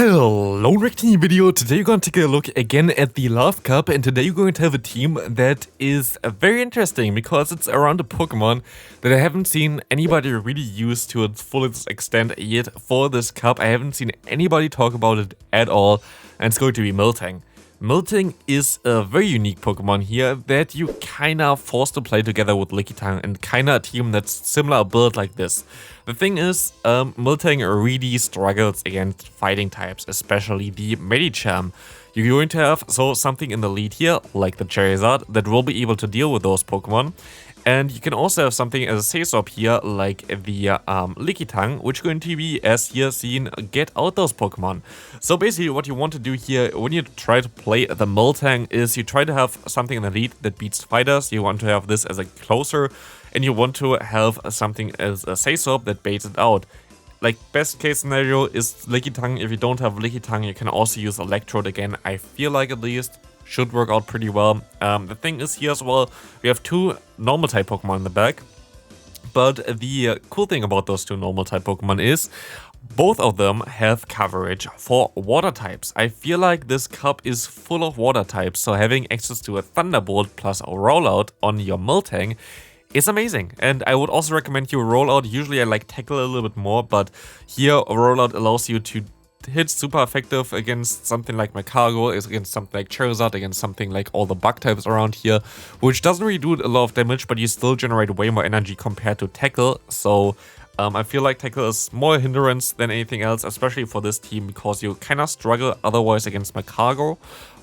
Hello, reacting video. Today we're going to take a look again at the Love Cup, and today we're going to have a team that is very interesting because it's around a Pokemon that I haven't seen anybody really use to its fullest extent yet for this cup. I haven't seen anybody talk about it at all, and it's going to be Miltank. Miltank is a very unique Pokemon here that you kinda forced to play together with Lickitung, and kinda a team that's similar build like this. The thing is, Miltank really struggles against fighting types, especially the Medicham. You're going to have something in the lead here, like the Charizard, that will be able to deal with those Pokemon. And you can also have something as a say-swap here, like the Lickitung, which is going to be, as here seen, get out those Pokemon. So basically what you want to do here, when you try to play the Miltank, is you try to have something in the lead that beats fighters. You want to have this as a closer, and you want to have something as a say-swap that baits it out. Like, best case scenario is Lickitung. If you don't have Lickitung, you can also use Electrode again, I feel like, at least. Should work out pretty well. The thing is here as well, we have two normal type Pokemon in the back. But the cool thing about those two normal type Pokemon is both of them have coverage for water types. I feel like this cup is full of water types, so having access to a Thunderbolt plus a Rollout on your Miltank is amazing. And I would also recommend you a Rollout. Usually I like Tackle a little bit more, but here a Rollout allows you to hit super effective against something like Cargo, against something like Charizard, against something like all the bug types around here, which doesn't really do a lot of damage, but you still generate way more energy compared to Tackle. So I feel like Tackle is more a hindrance than anything else, especially for this team, because you kind of struggle otherwise against Cargo.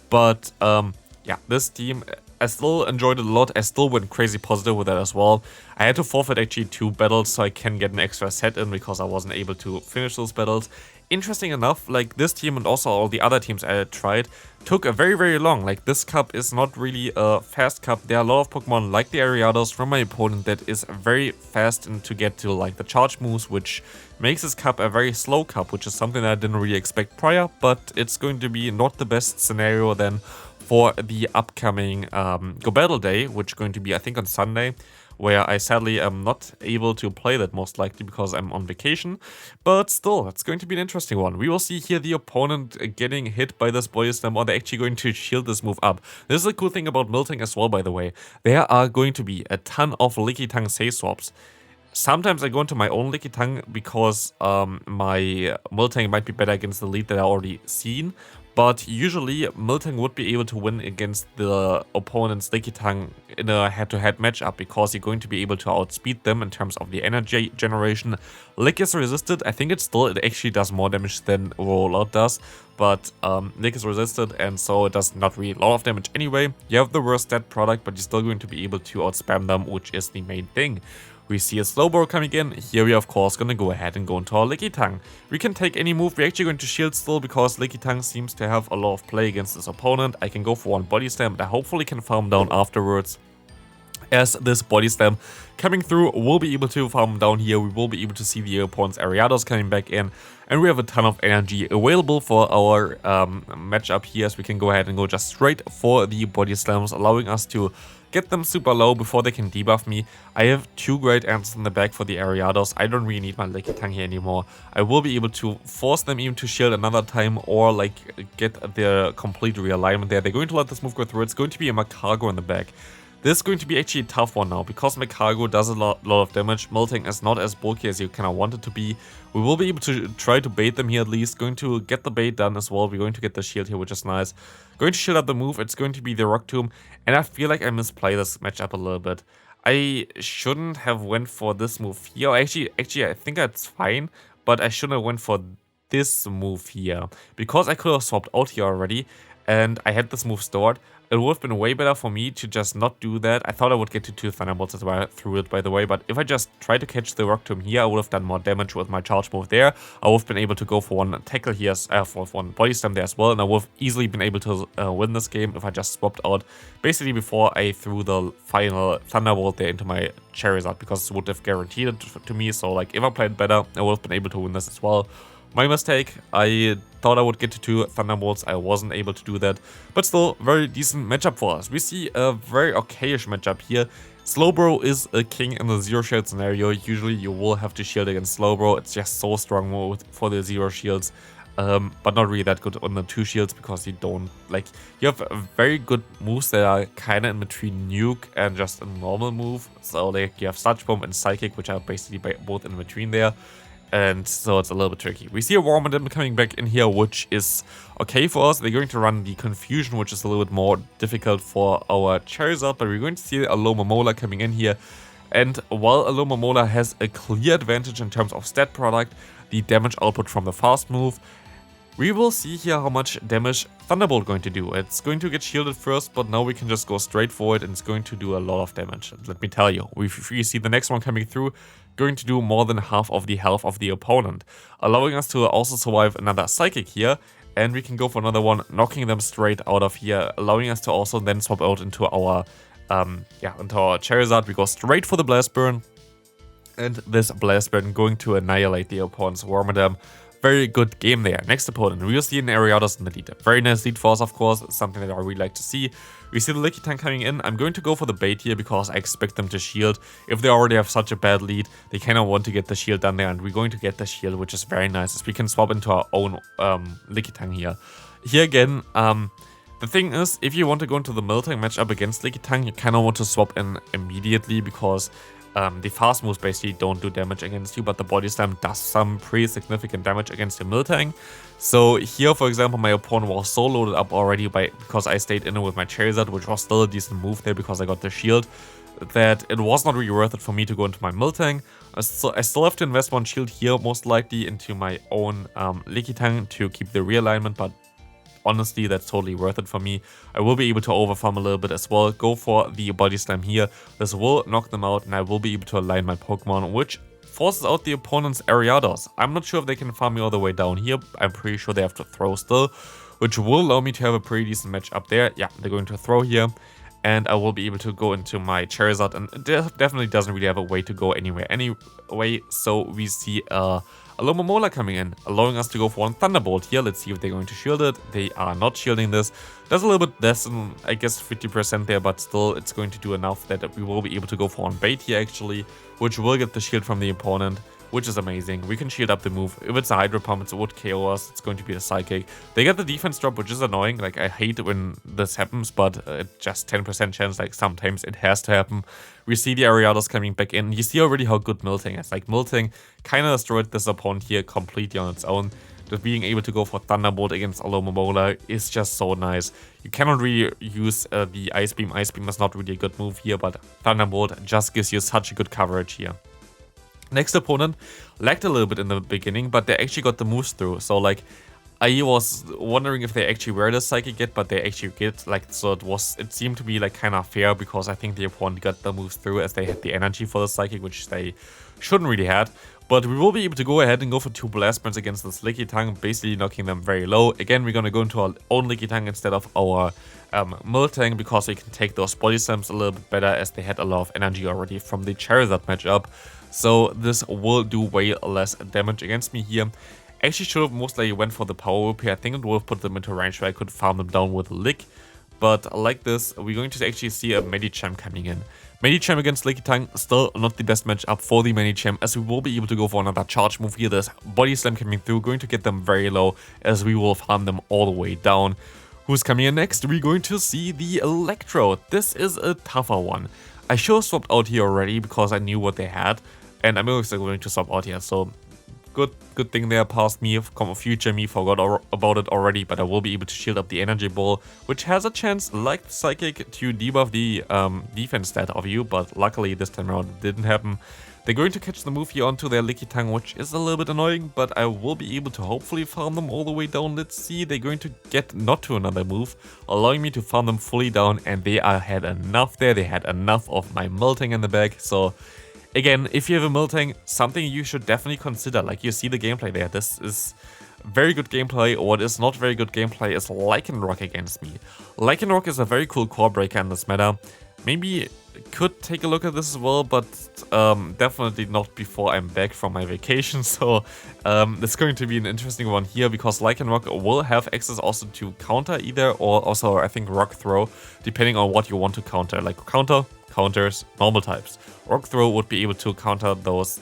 But yeah, this team, I still enjoyed it a lot. I still went crazy positive with that as well. I had to forfeit actually 2 battles so I can get an extra set in because I wasn't able to finish those battles. Interesting enough, like this team and also all the other teams I tried took a very long. Like, this cup is not really a fast cup. There are a lot of Pokemon like the Ariados from my opponent that is very fast and to get to like the charge moves, which makes this cup a very slow cup, which is something I didn't really expect prior, but it's going to be not the best scenario then for the upcoming Go Battle Day, which is going to be, I think, on Sunday, where I sadly am not able to play that, most likely because I'm on vacation. But still, it's going to be an interesting one. We will see here the opponent getting hit by this Body Slam, or they're actually going to shield this move up. This is a cool thing about Miltank as well, by the way. There are going to be a ton of Lickitung say-swaps. Sometimes I go into my own Lickitung because my Miltank might be better against the lead that I already seen. But usually Miltank would be able to win against the opponent's Lickitung in a head-to-head matchup because you're going to be able to outspeed them in terms of the energy generation. Lick is resisted. I think it actually does more damage than Rollout does, but Lick is resisted, and so it does not really a lot of damage anyway. You have the worst stat product, but you're still going to be able to outspam them, which is the main thing. We see a Slowbro coming in. Here we are, of course, gonna go ahead and go into our Lickitung. We can take any move. We're actually going to shield still because Lickitung seems to have a lot of play against this opponent. I can go for one Body Slam, but I hopefully can farm down afterwards, as this Body Slam coming through will be able to farm down here. We will be able to see the opponent's Ariados coming back in, and we have a ton of energy available for our matchup here, so we can go ahead and go just straight for the Body Slams, allowing us to get them super low before they can debuff me. I have 2 great answers in the back for the Ariados. I don't really need my Lickitung here anymore. I will be able to force them even to shield another time, or like get their complete realignment there. They're going to let this move go through. It's going to be a Cargo in the back. This is going to be actually a tough one now, because Cargo does a lot of damage. Miltank is not as bulky as you kind of want it to be. We will be able to try to bait them here at least. Going to get the bait done as well. We're going to get the shield here, which is nice. Going to shield up the move. It's going to be the Rock Tomb. And I feel like I misplay this matchup a little bit. I shouldn't have went for this move here. Actually, I think that's fine. But I shouldn't have went for this move here, because I could have swapped out here already. And I had this move stored. It would have been way better for me to just not do that. I thought I would get to 2 Thunderbolts as well through it, by the way, but if I just tried to catch the Rock Tomb here, I would have done more damage with my charge move there. I would have been able to go for one Tackle here, for one Body Slam there as well, and I would have easily been able to win this game if I just swapped out basically before I threw the final Thunderbolt there into my Charizard, because it would have guaranteed it to me. So like, if I played better, I would have been able to win this as well. My mistake. I thought I would get to 2 Thunderbolts. I wasn't able to do that. But still, very decent matchup for us. We see a very okayish matchup here. Slowbro is a king in the zero shield scenario. Usually you will have to shield against Slowbro. It's just so strong for the zero shields. but not really that good on the 2 shields because you don't, like, you have very good moves that are kind of in between nuke and just a normal move. So like you have Sludge Bomb and Psychic, which are basically both in between there. And so it's a little bit tricky. We see a Wormadam coming back in here, which is okay for us. They're going to run the Confusion, which is a little bit more difficult for our Charizard, but we're going to see a Alomomola coming in here. And while Alomomola has a clear advantage in terms of stat product, the damage output from the fast move, we will see here how much damage Thunderbolt going to do. It's going to get shielded first, but now we can just go straight for it and it's going to do a lot of damage. Let me tell you, if you see the next one coming through, going to do more than half of the health of the opponent, allowing us to also survive another Psychic here, and we can go for another one, knocking them straight out of here, allowing us to also then swap out into our Charizard. We go straight for the Blast Burn, and this Blast Burn going to annihilate the opponent's Wormadam. Very good game there. Next opponent, we will see an Ariados in the lead. Very nice lead for us, of course, something that I really like to see. We see the Lickitung coming in. I'm going to go for the bait here because I expect them to shield. If they already have such a bad lead, they kind of want to get the shield done there, and we're going to get the shield, which is very nice, as we can swap into our own Lickitung here. Here again, the thing is, if you want to go into the Miltank matchup against Lickitung, you kind of want to swap in immediately because the fast moves basically don't do damage against you, but the Body Slam does some pretty significant damage against your Miltank. So here, for example, my opponent was so loaded up already because I stayed in with my Charizard, which was still a decent move there because I got the shield, that it was not really worth it for me to go into my Miltank. So I still have to invest 1 shield here, most likely into my own Lickitung to keep the realignment, but honestly, that's totally worth it for me. I will be able to overfarm a little bit as well. Go for the Body Slam here. This will knock them out, and I will be able to align my Pokemon, which forces out the opponent's Ariados. I'm not sure if they can farm me all the way down here. I'm pretty sure they have to throw still, which will allow me to have a pretty decent match up there. Yeah, they're going to throw here, and I will be able to go into my Charizard, and it definitely doesn't really have a way to go anywhere anyway. So we see Alomomola coming in, allowing us to go for 1 Thunderbolt here. Let's see if they're going to shield it. They are not shielding this. Does a little bit less than, I guess, 50% there, but still it's going to do enough that we will be able to go for 1 bait here actually, which will get the shield from the opponent, which is amazing. We can shield up the move. If it's a Hydro Pump, it would KO us. It's going to be a Psychic. They get the defense drop, which is annoying. Like, I hate when this happens, but it's just 10% chance. Like, sometimes it has to happen. We see the Ariados coming back in. You see already how good Miltank is. Like, Miltank kind of destroyed this opponent here completely on its own. Just being able to go for Thunderbolt against Alomomola is just so nice. You cannot really use the Ice Beam. Ice Beam is not really a good move here, but Thunderbolt just gives you such a good coverage here. Next opponent lagged a little bit in the beginning, but they actually got the moves through. So like, I was wondering if they actually were the Psychic yet, but they actually get, like, so it seemed to be like kind of fair because I think the opponent got the moves through as they had the energy for the Psychic, which they shouldn't really had. But we will be able to go ahead and go for 2 Blast Burns against this Lickitung, basically knocking them very low. Again, we're going to go into our own Lickitung instead of our Miltank because we can take those Body Slams a little bit better as they had a lot of energy already from the Charizard matchup. So this will do way less damage against me here. Actually should have most likely went for the Power Whip here. I think it would have put them into a range where I could farm them down with a Lick. But like this, we're going to actually see a Medicham coming in. Medicham against Lickitung, still not the best matchup for the Medicham, as we will be able to go for another charge move here. This Body Slam coming through, going to get them very low, as we will farm them all the way down. Who's coming in next? We're going to see the Electro. This is a tougher one. I should have swapped out here already because I knew what they had, and I'm also going to swap out here, so good thing there. Past me, future me forgot about it already, but I will be able to shield up the Energy Ball, which has a chance, like Psychic, to debuff the defense stat of you, but luckily this time around it didn't happen. They're going to catch the move here onto their Lickitung, which is a little bit annoying, but I will be able to hopefully farm them all the way down. Let's see, they're going to get not to another move, allowing me to farm them fully down, and they had enough there. They had enough of my Miltank in the back, so again, if you have a Miltank, something you should definitely consider. Like, you see the gameplay there. This is very good gameplay. What is not very good gameplay is Lycanroc against me. Lycanroc is a very cool core breaker in this meta. Maybe could take a look at this as well, but definitely not before I'm back from my vacation. So it's going to be an interesting one here because Lycanroc will have access also to counter either, or also I think Rock Throw, depending on what you want to counter. Like counters, normal types. Rock Throw would be able to counter those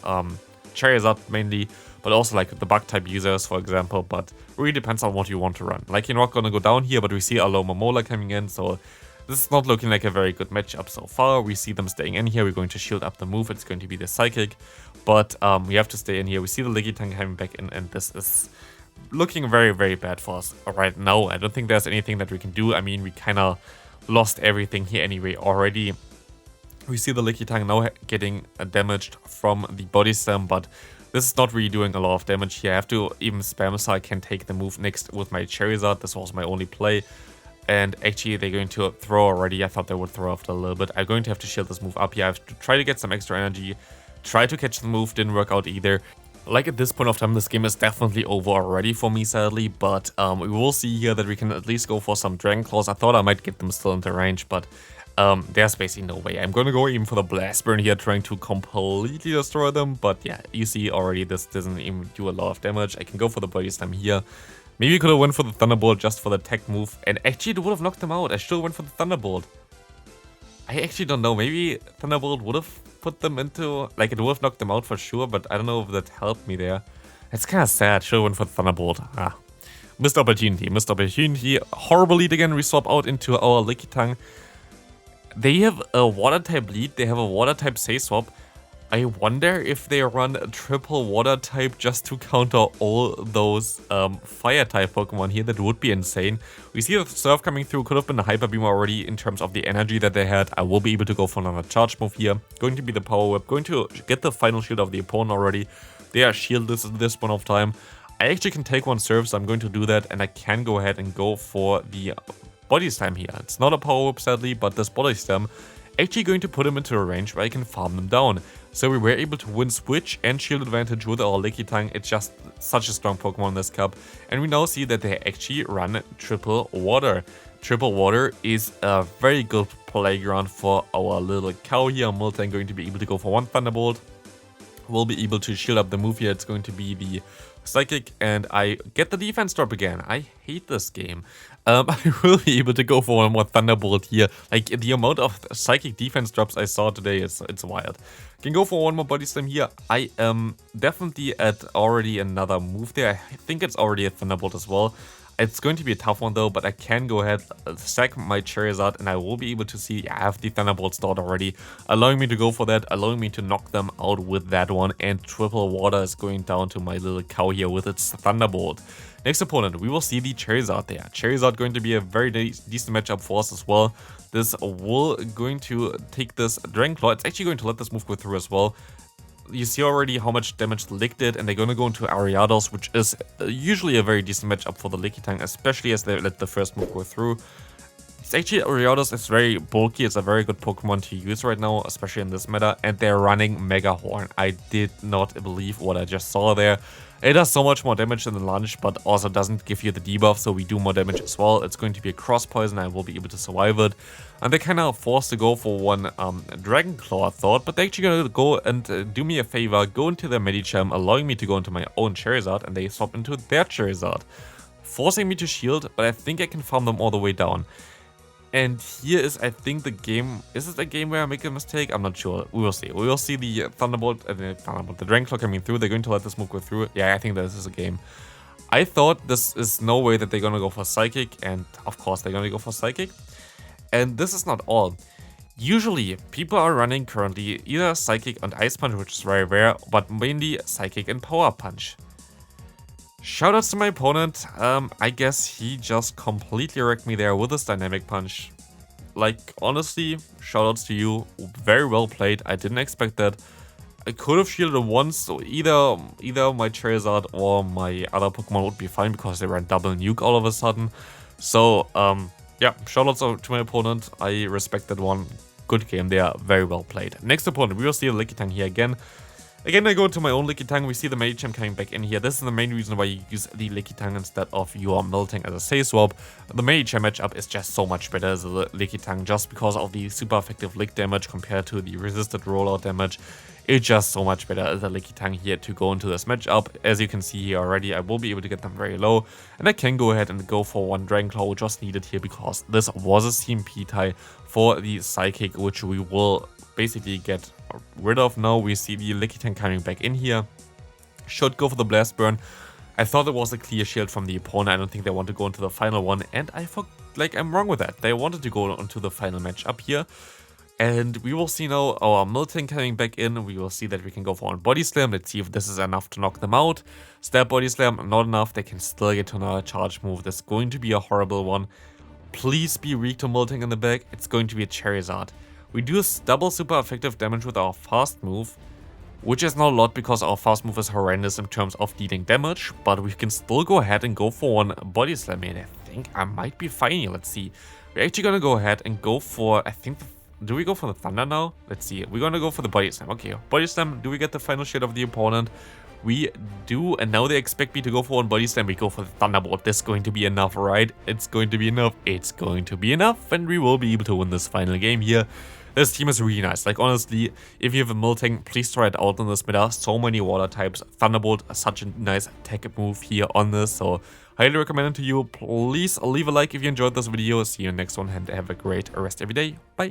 Charizard mainly, but also like the bug type users, for example, but really depends on what you want to run. Like, you're not gonna go down here, but we see Alola Mola coming in, so this is not looking like a very good matchup so far. We see them staying in here. We're going to shield up the move. It's going to be the Psychic, but we have to stay in here. We see the Lickitung coming back in, and this is looking very, very bad for us right now. I don't think there's anything that we can do. I mean, we kind of lost everything here anyway already. We see the Lickitung now getting damaged from the Body Slam, but this is not really doing a lot of damage here. I have to even spam so I can take the move next with my Charizard. This was my only play. And actually, they're going to throw already. I thought they would throw after a little bit. I'm going to have to shield this move up here. I have to try to get some extra energy. Try to catch the move. Didn't work out either. Like, at this point of time, this game is definitely over already for me, sadly. But we will see here that we can at least go for some Dragon Claws. I thought I might get them still into range, but there's basically no way. I'm going to go even for the Blast Burn here, trying to completely destroy them. But yeah, you see already this doesn't even do a lot of damage. I can go for the Body Slam here. Maybe I could have went for the Thunderbolt just for the tech move, and actually it would have knocked them out. I should have went for the Thunderbolt. I actually don't know. Maybe Thunderbolt would have put them into, like, it would have knocked them out for sure, but I don't know if that helped me there. It's kind of sad. Should have went for the Thunderbolt. Missed opportunity. Missed opportunity. Horrible lead again. We swap out into our Lickitung. They have a water type lead. They have a water type say swap. I wonder if they run a triple water type just to counter all those fire type Pokemon here. That would be insane. We see the Surf coming through. Could have been a Hyper Beam already in terms of the energy that they had. I will be able to go for another charge move here. Going to be the Power Whip. Going to get the final shield of the opponent already. They are shieldless at this point of time. I actually can take one Surf, so I'm going to do that. And I can go ahead and go for the Body Slam here. It's not a Power Whip, sadly, but this Body Slam actually going to put him into a range where I can farm them down. So we were able to win Switch and Shield Advantage with our Lickitung. It's just such a strong Pokemon in this cup. And we now see that they actually run Triple Water. Triple Water is a very good playground for our little cow here. Miltank going to be able to go for one Thunderbolt. We'll be able to shield up the move here. It's going to be the Psychic, and I get the defense drop again. I hate this game. I will be able to go for one more Thunderbolt here. Like, the amount of Psychic defense drops I saw today, it's wild. Can go for one more Body Slam here. I am definitely at already another move there. I think it's already a Thunderbolt as well. It's going to be a tough one though, but I can go ahead, sack my Charizard, and I will be able to see I have the Thunderbolt stored already, allowing me to go for that, allowing me to knock them out with that one, and Triple Water is going down to my little cow here with its Thunderbolt. Next opponent, we will see the Charizard there. Charizard going to be a very decent matchup for us as well. This will going to take this Dragon Claw. It's actually going to let this move go through as well. You see already how much damage the Lick did, and they're going to go into Ariados, which is usually a very decent matchup for the Lickitung, especially as they let the first move go through. It's actually, Ariados is very bulky. It's a very good Pokemon to use right now, especially in this meta, and they're running Mega Horn. I did not believe what I just saw there. It does so much more damage than the Lunge, but also doesn't give you the debuff, so we do more damage as well. It's going to be a cross poison. I will be able to survive it. And they're kind of forced to go for one Dragon Claw, I thought, but they're actually going to go and do me a favor, go into their Medicham, allowing me to go into my own Charizard, and they swap into their Charizard, forcing me to shield, but I think I can farm them all the way down. And here is, I think, the game. Is it a game where I make a mistake? I'm not sure. We will see. We will see the Thunderbolt, the Dragon Claw coming through. They're going to let this move go through. Yeah, I think this is a game. I thought this is no way that they're going to go for Psychic, and of course they're going to go for Psychic. And this is not all. Usually, people are running currently either Psychic and Ice Punch, which is very rare, but mainly Psychic and Power Punch. Shoutouts to my opponent. I guess he just completely wrecked me there with his Dynamic Punch. Like, honestly, shoutouts to you. Very well played. I didn't expect that. I could have shielded once, so either my Charizard or my other Pokemon would be fine because they ran double nuke all of a sudden. So, yeah, shoutouts to my opponent. I respect that one. Good game there. Very well played. Next opponent, we will see a Lickitung here again. Again, I go into my own Lickitung. We see the Medicham coming back in here. This is the main reason why you use the Lickitung instead of your Miltank as a say swap. The Medicham matchup is just so much better as a Lickitung just because of the super effective Lick damage compared to the resisted rollout damage. It's just so much better as a Lickitung here to go into this matchup. As you can see here already, I will be able to get them very low. And I can go ahead and go for one Dragon Claw, which was needed here because this was a CMP tie for the Psychic, which we will basically get rid of now. We see the Lickitung coming back in here. should go for the Blast Burn. I thought it was a clear shield from the opponent. I don't think they want to go into the final one, and I'm wrong with that. They wanted to go into the final matchup here. And we will see now our Miltank coming back in. We will see that we can go for a Body Slam. Let's see if this is enough to knock them out. Stab Body Slam, not enough. They can still get to another charge move. That's going to be a horrible one. Please be weak to Miltank in the back. It's going to be a Charizard. We do double super effective damage with our fast move, which is not a lot because our fast move is horrendous in terms of dealing damage. But we can still go ahead and go for one Body Slam. And I think I might be fine here. Let's see. We're actually going to go ahead and go for, I think, do we go for the Thunder now? Let's see. We're going to go for the Body Slam. Okay, Body Slam. Do we get the final shield of the opponent? We do. And now they expect me to go for one Body Slam. We go for the Thunderbolt. This is going to be enough, right? It's going to be enough. It's going to be enough. And we will be able to win this final game here. This team is really nice. Like, honestly, if you have a Miltank, please try it out on this meta. So many water types. Thunderbolt, such a nice tech move here on this. So, highly recommend it to you. Please leave a like if you enjoyed this video. See you in the next one and have a great rest of your day. Bye.